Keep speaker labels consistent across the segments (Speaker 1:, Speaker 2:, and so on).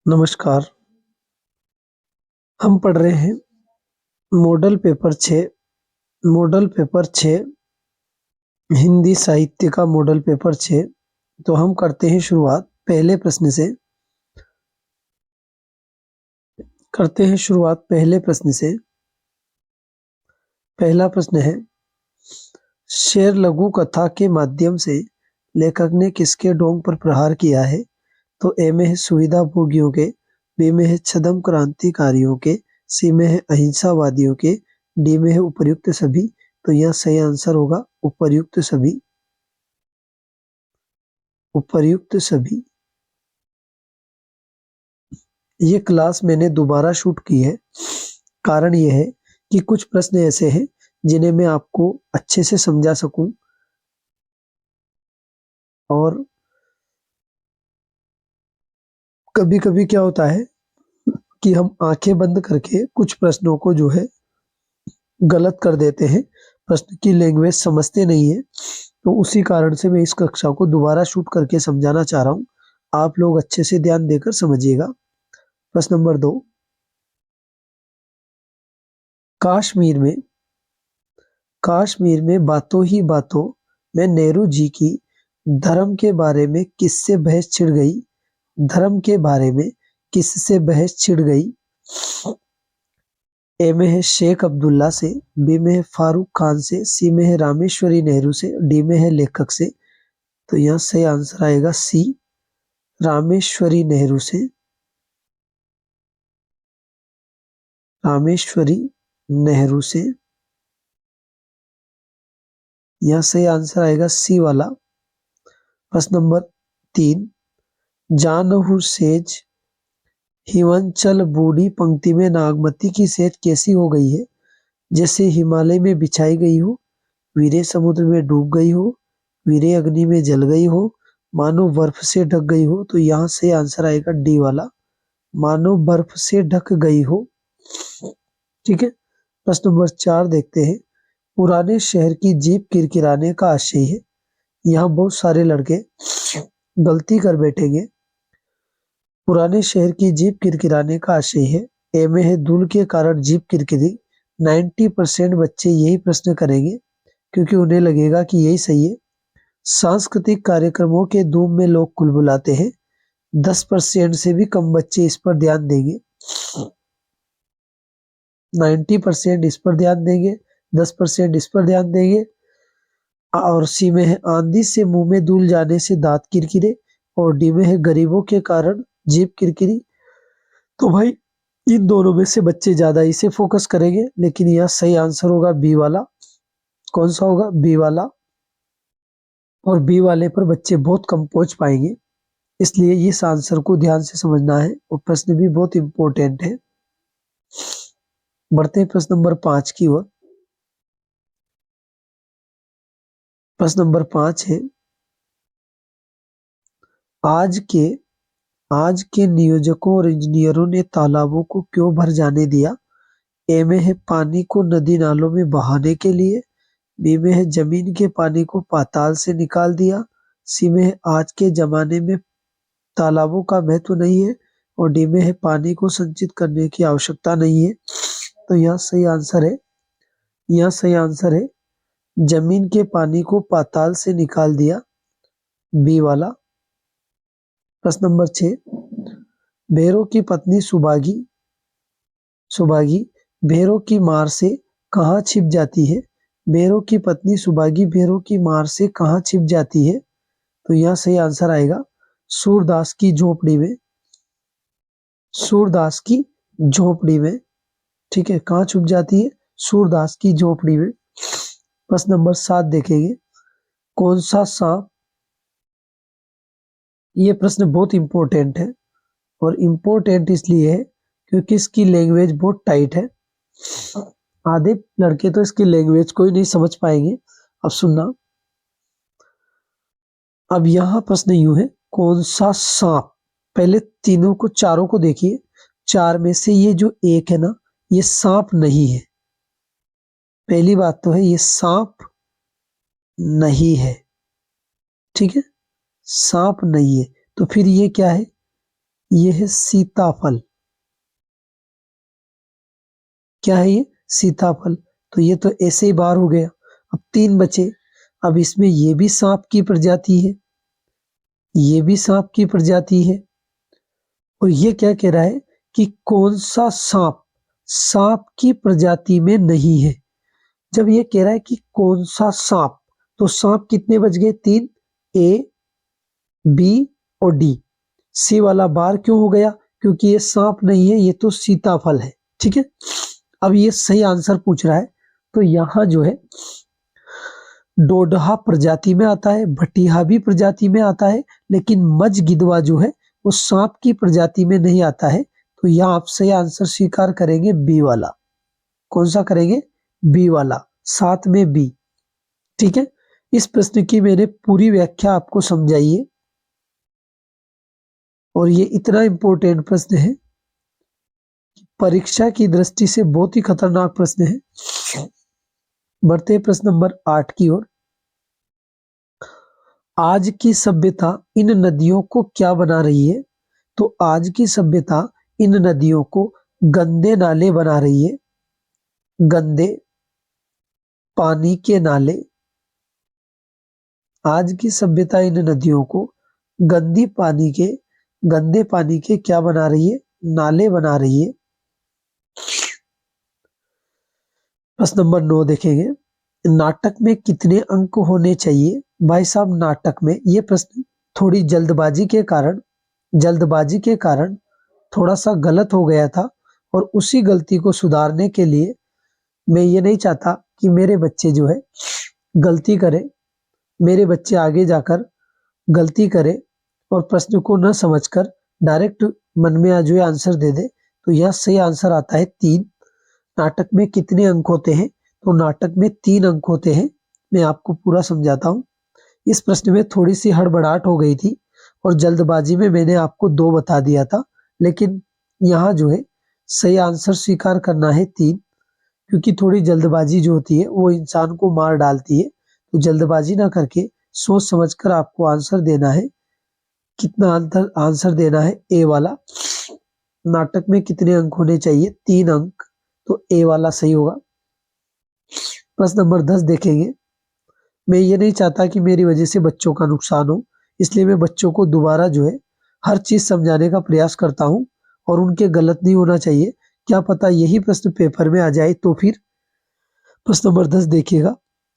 Speaker 1: नमस्कार। हम पढ़ रहे हैं मॉडल पेपर 6 हिंदी साहित्य का मॉडल पेपर 6। तो हम करते हैं शुरुआत पहले प्रश्न से। पहला प्रश्न है, शेर लघु कथा के माध्यम से लेखक ने किसके ढोंग पर प्रहार किया है? तो ए में है सुविधा भोगियों के, बी में है छद्म क्रांतिकारियों के, सी में है अहिंसावादियों के, डी में है उपर्युक्त सभी। तो यह सही आंसर होगा उपर्युक्त सभी। ये क्लास मैंने दोबारा शूट की है। कारण यह है कि कुछ प्रश्न ऐसे हैं जिन्हें मैं आपको अच्छे से समझा सकूं, और कभी कभी क्या होता है कि हम आंखें बंद करके कुछ प्रश्नों को जो है गलत कर देते हैं, प्रश्न की लैंग्वेज समझते नहीं है। तो उसी कारण से मैं इस कक्षा को दोबारा शूट करके समझाना चाह रहा हूं। आप लोग अच्छे से ध्यान देकर समझिएगा। प्रश्न नंबर 2, कश्मीर में बातों ही बातों में नेहरू जी की धर्म के बारे में किससे बहस छिड़ गई? धर्म के बारे में किससे बहस छिड़ गई? ए में है शेख अब्दुल्ला से, बी में है फारूक खान से, सी में है रामेश्वरी नेहरू से, डी में है लेखक से। तो यहाँ सही आंसर आएगा सी, रामेश्वरी नेहरू से। यहाँ सही आंसर आएगा सी वाला। प्रश्न नंबर 3, जानहु सेज हिमाचल बूढ़ी पंक्ति में नागमती की सेज कैसी हो गई है? जैसे हिमालय में बिछाई गई हो, वीरे समुद्र में डूब गई हो, वीरे अग्नि में जल गई हो, मानो बर्फ से ढक गई हो। तो यहाँ से आंसर आएगा डी वाला, मानो बर्फ से ढक गई हो। ठीक है। प्रश्न नंबर 4 देखते हैं। पुराने शहर की जीप किरकिराने का आशय है। यहाँ बहुत सारे लड़के गलती कर बैठेंगे। पुराने शहर की जीप किरकिराने का आशय है। ए में है धूल के कारण जीप किरकिरी। 90% बच्चे यही प्रश्न करेंगे क्योंकि उन्हें लगेगा कि यही सही है। सांस्कृतिक कार्यक्रमों के धूम में लोग कुलबुलाते हैं। 10% से भी कम बच्चे इस पर ध्यान देंगे। 90% इस पर ध्यान देंगे, 10% इस पर ध्यान देंगे। और सी में है आंधी से मुंह में धूल जाने से दांत किरकिरे, और डी में है गरीबों के कारण जीभ किरकिरी। तो भाई इन दोनों में से बच्चे ज्यादा इसे फोकस करेंगे, लेकिन यह सही आंसर होगा बी वाला। कौन सा होगा? बी वाला। और बी वाले पर बच्चे बहुत कम पहुंच पाएंगे, इसलिए इस आंसर को ध्यान से समझना है, और प्रश्न भी बहुत इंपॉर्टेंट है। बढ़ते हैं प्रश्न नंबर 5 की ओर। प्रश्न नंबर 5 है, आज के नियोजकों और इंजीनियरों ने तालाबों को क्यों भर जाने दिया? ए में है पानी को नदी नालों में बहाने के लिए, बी में है जमीन के पानी को पाताल से निकाल दिया, सी में है आज के जमाने में तालाबों का महत्व नहीं है, और डी में है पानी को संचित करने की आवश्यकता नहीं है। तो यह सही आंसर है जमीन के पानी को पाताल से निकाल दिया, बी वाला। प्रश्न नंबर 6, भैरों की पत्नी सुबागी भैरों की मार से कहाँ छिप जाती है? भैरों की पत्नी सुबागी भैरों की मार से कहाँ छिप जाती है? तो यहाँ सही आंसर आएगा सूरदास की झोपड़ी में। ठीक है, कहाँ छुप जाती है? सूरदास की झोपड़ी में। प्रश्न नंबर 7 देखेंगे। कौन सा सांप, ये प्रश्न बहुत इंपॉर्टेंट है, और इंपॉर्टेंट इसलिए है क्योंकि इसकी लैंग्वेज बहुत टाइट है। आधे लड़के तो इसकी लैंग्वेज को ही नहीं समझ पाएंगे। अब सुनना। अब यहां प्रश्न यूं है, कौन सा सांप, पहले चारों को देखिए। 4 में से ये जो एक है ना, ये सांप नहीं है। पहली बात तो है ये सांप नहीं है। ठीक है, सांप नहीं है। तो फिर ये क्या है? ये है सीताफल। क्या है ये? सीताफल। तो ये तो ऐसे ही बाहर हो गया। अब 3 बचे। अब इसमें ये भी सांप की प्रजाति है, ये भी सांप की प्रजाति है, और ये क्या कह रहा है कि कौन सा सांप सांप की प्रजाति में नहीं है। जब ये कह रहा है कि कौन सा सांप, तो सांप कितने बच गए? 3। ए, बी और डी। सी वाला बार क्यों हो गया? क्योंकि ये सांप नहीं है, ये तो सीताफल है। ठीक है, अब ये सही आंसर पूछ रहा है, तो यहां जो है डोडहा प्रजाति में आता है, भटिया भी प्रजाति में आता है, लेकिन मज गिदवा जो है वो सांप की प्रजाति में नहीं आता है। तो यहाँ आप सही आंसर स्वीकार करेंगे बी वाला। कौन सा करेंगे? बी वाला, 7 में बी। ठीक है, इस प्रश्न की मैंने पूरी व्याख्या आपको समझाई है, और ये इतना इंपॉर्टेंट प्रश्न है, परीक्षा की दृष्टि से बहुत ही खतरनाक प्रश्न है। बढ़ते हैं प्रश्न नंबर 8 की ओर। आज की सभ्यता इन नदियों को क्या बना रही है? तो आज की सभ्यता इन नदियों को गंदे नाले बना रही है, गंदे पानी के नाले। आज की सभ्यता इन नदियों को गंदे पानी के क्या बना रही है? नाले बना रही है। प्रश्न नंबर 9 देखेंगे। नाटक में कितने अंक होने चाहिए? भाई साहब, नाटक में ये प्रश्न थोड़ी जल्दबाजी के कारण थोड़ा सा गलत हो गया था, और उसी गलती को सुधारने के लिए मैं ये नहीं चाहता कि मेरे बच्चे जो है गलती करें, मेरे बच्चे आगे जाकर गलती करें और प्रश्न को न समझकर डायरेक्ट मन में आ जो आंसर दे दे। तो यह सही आंसर आता है 3। नाटक में कितने अंक होते हैं? तो नाटक में 3 अंक होते हैं। मैं आपको पूरा समझाता हूँ। इस प्रश्न में थोड़ी सी हड़बड़ाहट हो गई थी, और जल्दबाजी में मैंने आपको 2 बता दिया था, लेकिन यहाँ जो है सही आंसर स्वीकार करना है 3, क्योंकि थोड़ी जल्दबाजी जो होती है वो इंसान को मार डालती है। तो जल्दबाजी ना करके सोच समझकर आपको आंसर देना है। कितना आंसर देना है? ए वाला। नाटक में कितने अंक होने चाहिए? 3 अंक। तो ए वाला सही होगा। प्रश्न नंबर 10 देखेंगे। मैं ये नहीं चाहता कि मेरी वजह से बच्चों का नुकसान हो, इसलिए मैं बच्चों को दोबारा जो है हर चीज समझाने का प्रयास करता हूँ, और उनके गलत नहीं होना चाहिए। क्या पता यही प्रश्न पेपर में आ जाए तो फिर। प्रश्न नंबर 10 देखिएगा।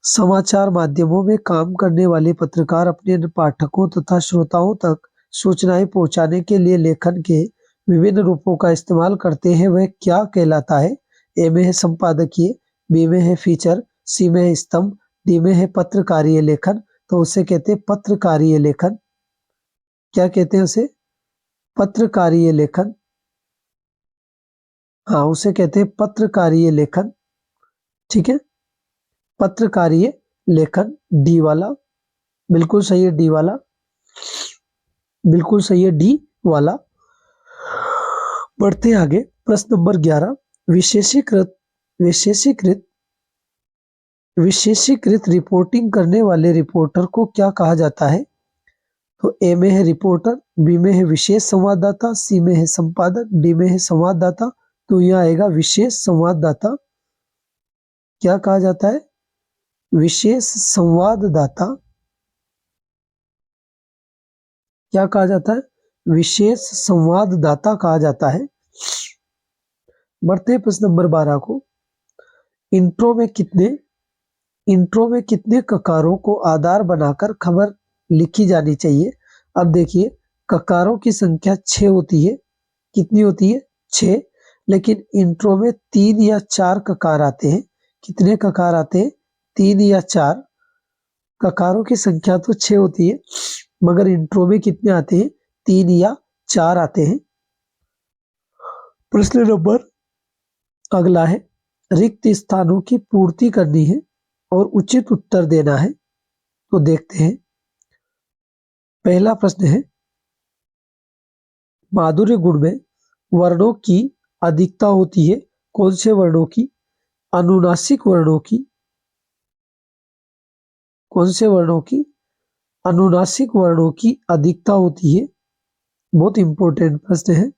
Speaker 1: समाचार माध्यमों में काम करने वाले पत्रकार अपने पाठकों तथा श्रोताओं तक सूचनाएं पहुंचाने के लिए लेखन के विभिन्न रूपों का इस्तेमाल करते हैं, वह क्या कहलाता है? ए में है संपादकीय, बी में है फीचर, सी में है स्तंभ, डी में है पत्रकारीय लेखन। तो उसे कहते हैं पत्रकारीय लेखन। क्या कहते हैं उसे? पत्रकारीय लेखन। हाँ, उसे कहते हैं पत्रकारीय लेखन। ठीक है, पत्रकारीय लेखन, डी वाला बिल्कुल सही है। डी वाला बिल्कुल सही है, डी वाला। बढ़ते आगे। प्रश्न नंबर 11। विशेषीकृत विशेषीकृत विशेषीकृत रिपोर्टिंग करने वाले रिपोर्टर को क्या कहा जाता है? तो ए में है रिपोर्टर, बी में है विशेष संवाददाता, सी में है संपादक, डी में है संवाददाता। तो यह आएगा विशेष संवाददाता। क्या कहा जाता है? विशेष संवाददाता। क्या कहा जाता है? विशेष संवाददाता कहा जाता है। बढ़ते हैं प्रश्न नंबर 12 को। इंट्रो में कितने इंट्रो में कितने ककारों को आधार बनाकर खबर लिखी जानी चाहिए? अब देखिए, ककारों की संख्या 6 होती है। कितनी होती है? 6। लेकिन इंट्रो में 3 या 4 ककार आते हैं। कितने ककार आते हैं? 3 या 4। ककारों की संख्या तो 6 होती है, मगर इंट्रो में कितने आते हैं? 3 या 4 आते हैं। प्रश्न नंबर अगला है। रिक्त स्थानों की पूर्ति करनी है और उचित उत्तर देना है। तो देखते हैं। पहला प्रश्न है, माधुर्य गुण में वर्णों की अधिकता होती है। कौन से वर्णों की? अनुनासिक वर्णों की। कौन से वर्णों की? अनुनासिक वर्णों की अधिकता होती है। बहुत इंपॉर्टेंट प्रश्न है।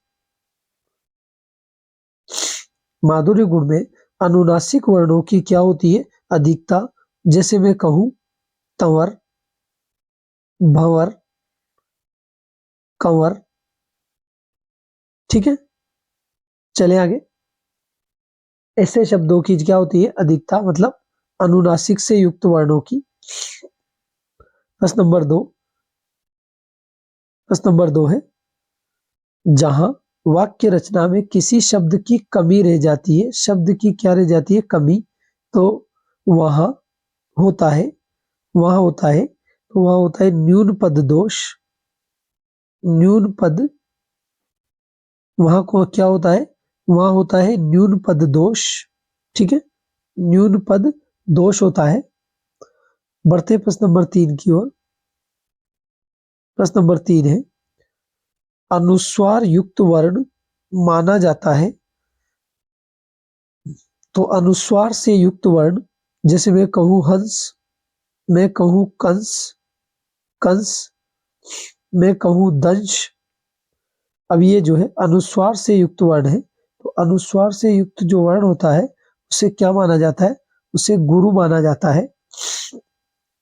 Speaker 1: माधुर्य गुण में अनुनासिक वर्णों की क्या होती है? अधिकता। जैसे मैं कहूं तंवर, भंवर, कंवर। ठीक है, चले आगे। ऐसे शब्दों की क्या होती है? अधिकता, मतलब अनुनासिक से युक्त वर्णों की। प्रश्न नंबर 2, प्रश्न नंबर 2 है, जहां वाक्य रचना में किसी शब्द की कमी रह जाती है, शब्द की क्या रह जाती है? कमी। तो वहां होता है, वहां होता है, तो वहां होता है न्यून पद दोष। न्यून पद, वहां को क्या होता है? वहां होता है न्यून पद दोष। ठीक है, न्यून पद दोष होता है। बढ़ते प्रश्न नंबर 3 की ओर। प्रश्न नंबर 3 है, अनुस्वार युक्त वर्ण माना जाता है। तो अनुस्वार से युक्त वर्ण, जैसे मैं कहूं हंस, मैं कहूं कंस, कंस, मैं कहूं दंश। अब ये जो है अनुस्वार से युक्त वर्ण है, तो अनुस्वार से युक्त जो वर्ण होता है उसे क्या माना जाता है? उसे गुरु माना जाता है।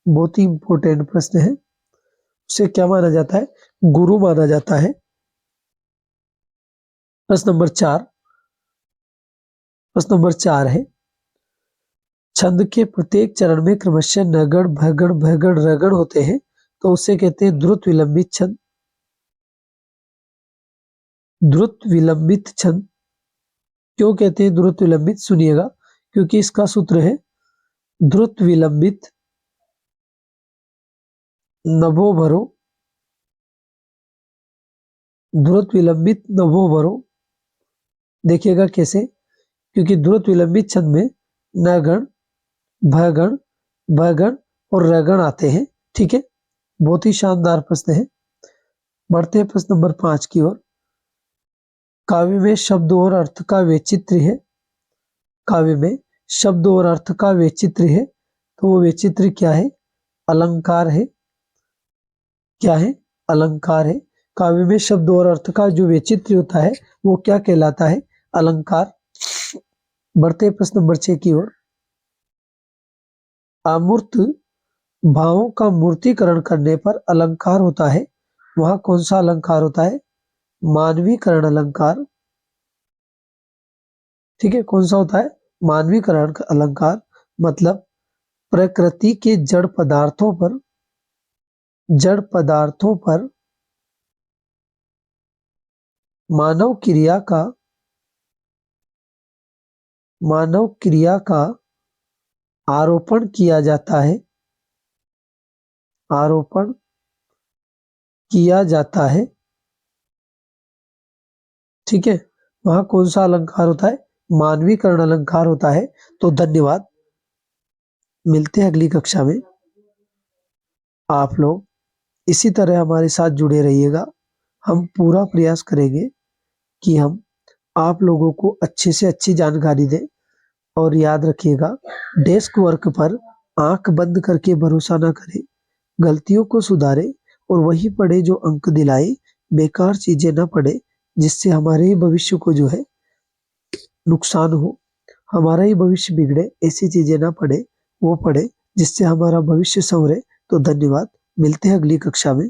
Speaker 1: बहुत ही इंपॉर्टेंट प्रश्न है। उसे क्या माना जाता है? गुरु माना जाता है। प्रश्न नंबर 4, प्रश्न नंबर 4 है, छंद के प्रत्येक चरण में क्रमशः नगण, भगण, भगण, रगण होते हैं, तो उसे कहते हैं द्रुत विलंबित छंद। द्रुत विलंबित छंद क्यों कहते हैं द्रुत विलंबित? सुनिएगा, क्योंकि इसका सूत्र है द्रुत विलंबित नभो भरो, द्रुत विलंबित नभो भरो। देखिएगा कैसे, क्योंकि द्रुत विलंबित छंद में नगण, भगण, भगण और रगण आते हैं। ठीक है, बहुत ही शानदार प्रश्न है। बढ़ते हैं प्रश्न नंबर 5 की ओर। काव्य में शब्द और अर्थ का वैचित्र्य है। काव्य में शब्द और अर्थ का वैचित्र्य है, तो वो वैचित्र्य क्या है? अलंकार है। क्या है? अलंकार है। काव्य में शब्द और अर्थ का जो वैचित्र्य होता है वो क्या कहलाता है? अलंकार। बढ़ते प्रश्न नंबर 6 की ओर। अमूर्त भावों का मूर्तिकरण करने पर अलंकार होता है, वहां कौन सा अलंकार होता है? मानवीकरण अलंकार। ठीक है, कौन सा होता है? मानवीकरण अलंकार। मतलब प्रकृति के जड़ पदार्थों पर, जड़ पदार्थों पर मानव क्रिया का, मानव क्रिया का आरोपण किया जाता है, आरोपण किया जाता है। ठीक है, वहां कौन सा अलंकार होता है? मानवीकरण अलंकार होता है। तो धन्यवाद, मिलते हैं अगली कक्षा में। आप लोग इसी तरह हमारे साथ जुड़े रहिएगा। हम पूरा प्रयास करेंगे कि हम आप लोगों को अच्छे से अच्छी जानकारी दें। और याद रखिएगा, डेस्क वर्क पर आंख बंद करके भरोसा ना करें, गलतियों को सुधारें और वही पढ़े जो अंक दिलाए। बेकार चीजें ना पढ़े जिससे हमारे ही भविष्य को जो है नुकसान हो, हमारा ही भविष्य बिगड़े। ऐसी चीजें ना पढ़े, वो पढ़े जिससे हमारा भविष्य संवरे। तो धन्यवाद, मिलते हैं अगली कक्षा में।